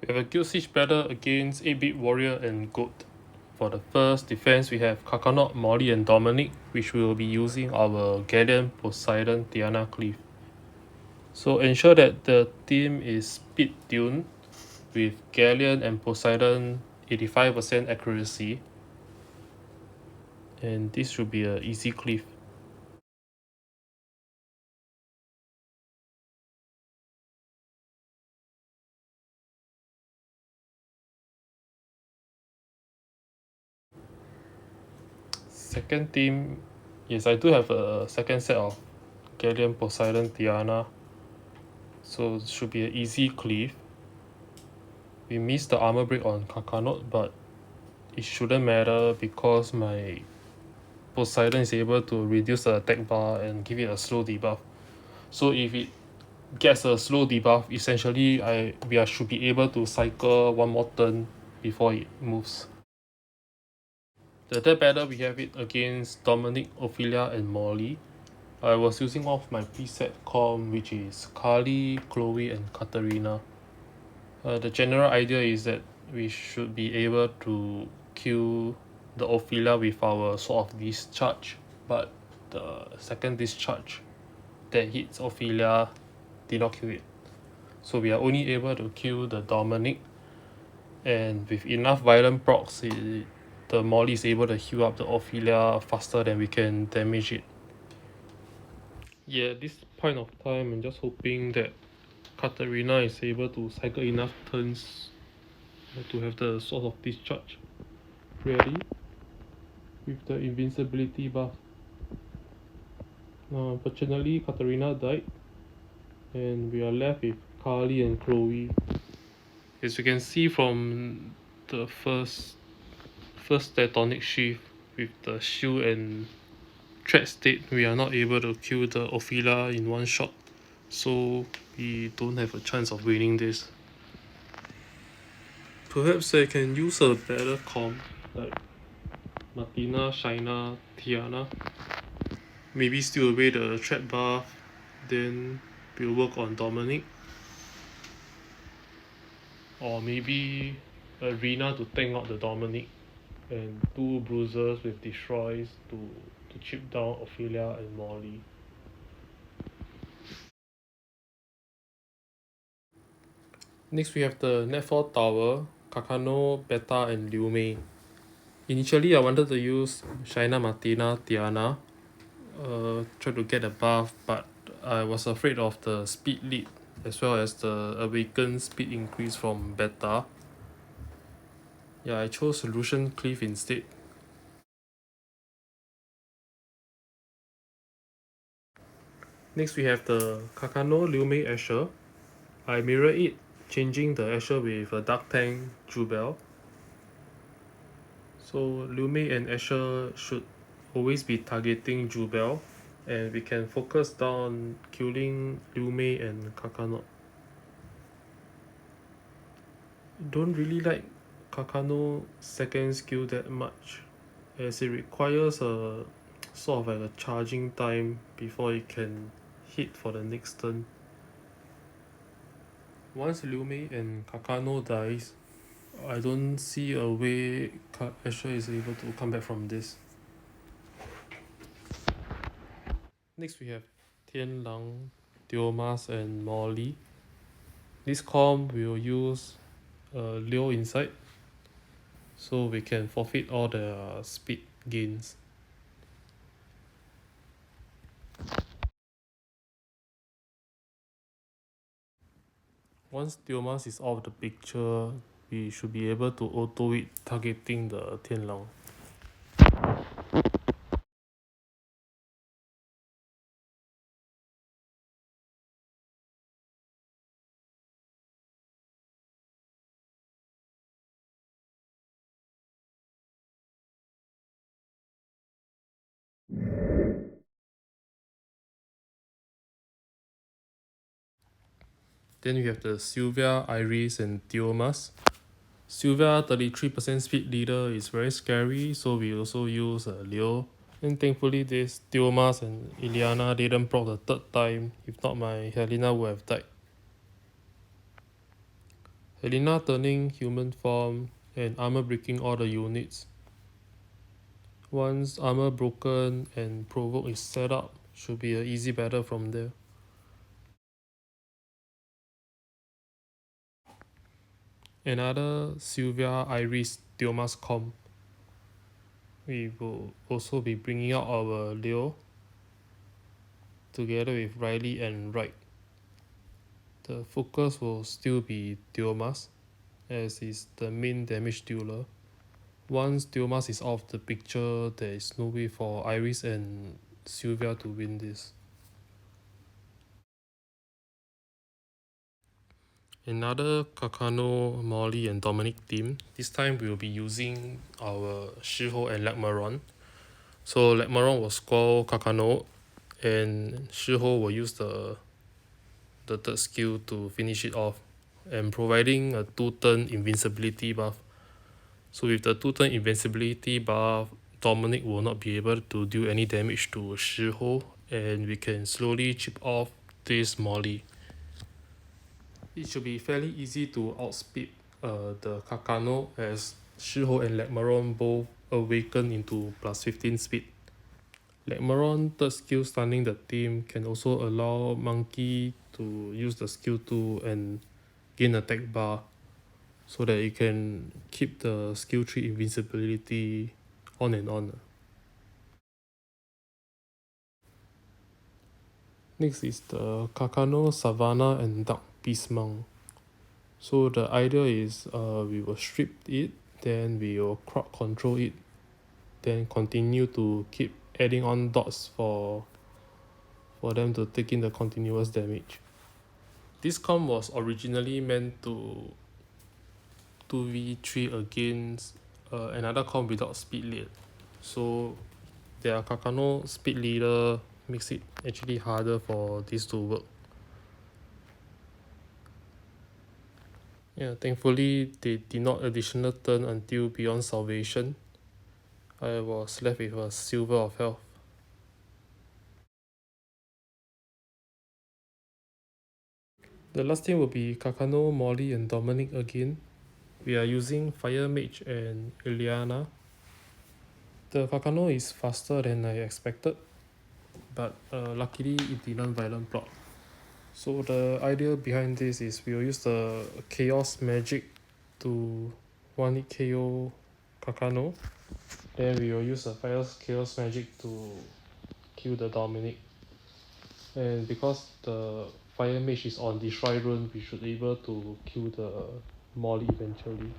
We have a guild siege battle against 8bit-warrior and G.O.A.T. For the first defense, we have Kakarot, Molly, and Dominic, which we will be using our Galleon, Poseidon, Tiana Cleave. So ensure that the team is speed tuned with Galleon and Poseidon 85% accuracy, and this should be an easy cleave. Second team, yes, I do have a second set of Galleon, Poseidon, Tiana, so it should be an easy cleave. We missed the armor break on Kakarot, but it shouldn't matter because my Poseidon is able to reduce the attack bar and give it a slow debuff. So if it gets a slow debuff, essentially we should be able to cycle one more turn before it moves. The third battle we have it against Dominic, Ophelia, and Molly. I was using off my preset com, which is Carly, Chloe, and Katarina. The general idea is that we should be able to kill the Ophelia with our Sword of Discharge, but the second discharge that hits Ophelia did not kill it. So we are only able to kill the Dominic, and with enough violent procs, the Molly is able to heal up the Ophelia faster than we can damage it. Yeah, at this point of time, I'm just hoping that Katarina is able to cycle enough turns to have the Sword of Discharge ready with the invincibility buff. Unfortunately, Katarina died, and we are left with Carly and Chloe. As you can see from the first tectonic shift with the shield and threat state, we are not able to kill the Ophelia in one shot, so we don't have a chance of winning this. Perhaps I can use a better comp like Martina, Shaina, Tiana. Maybe steal away the threat buff, then we'll work on Dominic. Or maybe Arena to tank out the Dominic, and two bruisers with destroys to chip down Ophelia and Molly. Next we have the Netfall Tower, Kakano, Beta, and Liu Mei. Initially I wanted to use Shaina, Martina, Tiana, try to get a buff, but I was afraid of the speed lead as well as the awakened speed increase from Beta. Yeah, I chose Solution Cleave instead. Next we have the Kakano Liu Mei Asher. I mirror it, changing the Asher with a Dark Tank Jubel. So Liu Mei and Asher should always be targeting Jubel, and we can focus down killing Liu Mei and Kakano. Don't really like Kakano second skill that much, as it requires a sort of like a charging time before it can hit for the next turn. Once Liu Mei and Kakano dies, I don't see a way Asher is able to come back from this. Next we have Tian Lang, Diomas, and Molly. This comp will use Leo inside, so we can forfeit all the speed gains. Once Diomas is out of the picture, we should be able to auto it targeting the Tian Lang. Then we have the Sylvia, Iris, and Diomas. Sylvia 33% speed leader is very scary, so we also use Leo. And thankfully this Diomas and Iliana didn't proc the third time, if not my Helena would have died. Helena turning human form and armor breaking all the units. Once armor broken and provoke is set up, should be an easy battle from there. Another Sylvia Iris Diomas comp. We will also be bringing out our Leo together with Riley and Wright. The focus will still be Diomas, as is the main damage dealer. Once Diomas is off the picture, there is no way for Iris and Sylvia to win this. Another Kakano, Molly and Dominic team. This time we will be using our Shiho and Lagmaron. So Lagmaron will squall Kakano and Shiho will use the third skill to finish it off and providing a 2-turn invincibility buff. So with the 2-turn invincibility buff, Dominic will not be able to do any damage to Shiho and we can slowly chip off this Molly. It should be fairly easy to outspeed the Kakano as Shiho and Lagmaron both awaken into plus 15 speed. Lagmaron third skill stunning the team can also allow Monkey to use the skill 2 and gain attack bar so that it can keep the skill 3 invincibility on and on. Next is the Kakano, Savannah and Dark Beast Monk. So the idea is we will strip it, then we will crowd control it, then continue to keep adding on dots for them to take in the continuous damage. This comp was originally meant to 2v3 against another comp without speed lead. So their Kakano speed leader makes it actually harder for this to work. Yeah, thankfully they did not additional turn until beyond salvation. I was left with a silver of health. The last team will be Kakano, Molly and Dominic again. We are using Fire Mage and Ileana. The Kakano is faster than I expected, but luckily it didn't violent plot. So the idea behind this is we will use the Chaos Magic to 1-hit KO Kakano. Then we will use the Chaos Magic to kill the Dominic. And because the Fire Mage is on Destroy Rune, we should be able to kill the Molly eventually.